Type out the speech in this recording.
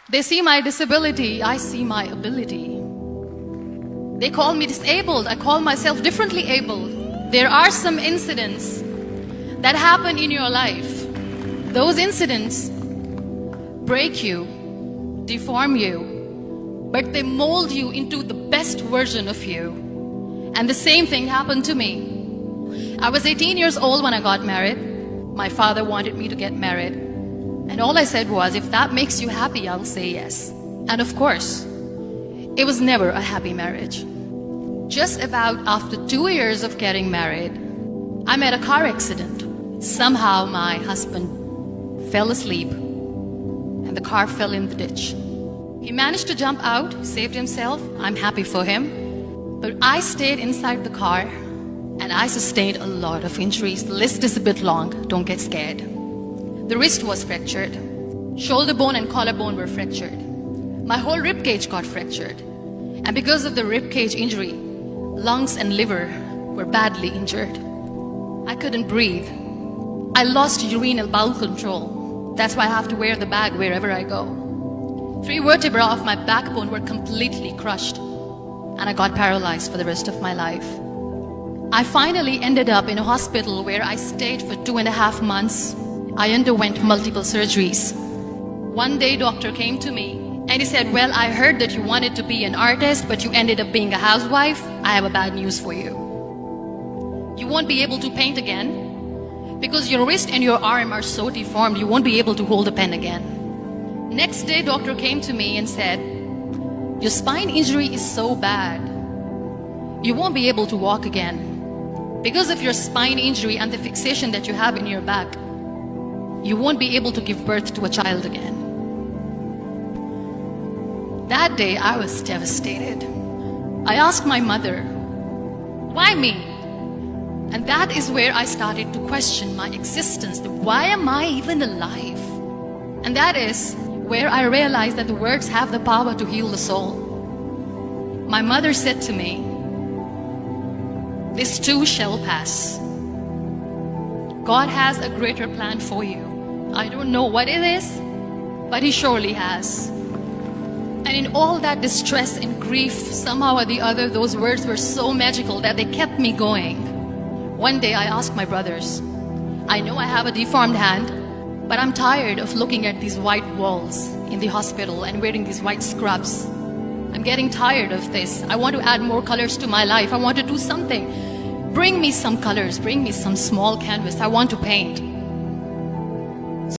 They see my disability, I see my ability. They call me disabled, I call myself differently abled. There are some incidents that happen in your life. Those incidents break you, deform you, but they mold you into the best version of you. And the same thing happened to me. I was 18 years old when I got married. My father wanted me to get married. And all I said was, if that makes you happy, I'll say yes. And of course, it was never a happy marriage. Just about after 2 years of getting married, I met a car accident. Somehow my husband fell asleep and the car fell in the ditch. He managed to jump out, saved himself. I'm happy for him. But I stayed inside the car and I sustained a lot of injuries. The list is a bit long, don't get scared. The wrist was fractured. Shoulder bone and collarbone were fractured. My whole rib cage got fractured. And because of the rib cage injury, lungs and liver were badly injured. I couldn't breathe. I lost urinary bowel control. That's why I have to wear the bag wherever I go. 3 vertebrae of my backbone were completely crushed. And I got paralyzed for the rest of my life. I finally ended up in a hospital where I stayed for 2.5 months. I underwent multiple surgeries. One day, doctor came to me and he said, well, I heard that you wanted to be an artist, but you ended up being a housewife. I have a bad news for you. You won't be able to paint again because your wrist and your arm are so deformed, you won't be able to hold a pen again. Next day, doctor came to me and said, your spine injury is so bad, you won't be able to walk again. Because of your spine injury and the fixation that you have in your back, you won't be able to give birth to a child again. That day, I was devastated. I asked my mother, why me? And that is where I started to question my existence. Why am I even alive? And that is where I realized that the words have the power to heal the soul. My mother said to me, this too shall pass. God has a greater plan for you. I don't know what it is, but He surely has. And in all that distress and grief, somehow or the other, those words were so magical that they kept me going. One day I asked my brothers, I know I have a deformed hand, but I'm tired of looking at these white walls in the hospital and wearing these white scrubs. I'm getting tired of this. I want to add more colors to my life. I want to do something. Bring me some colors. Bring me some small canvas. I want to paint.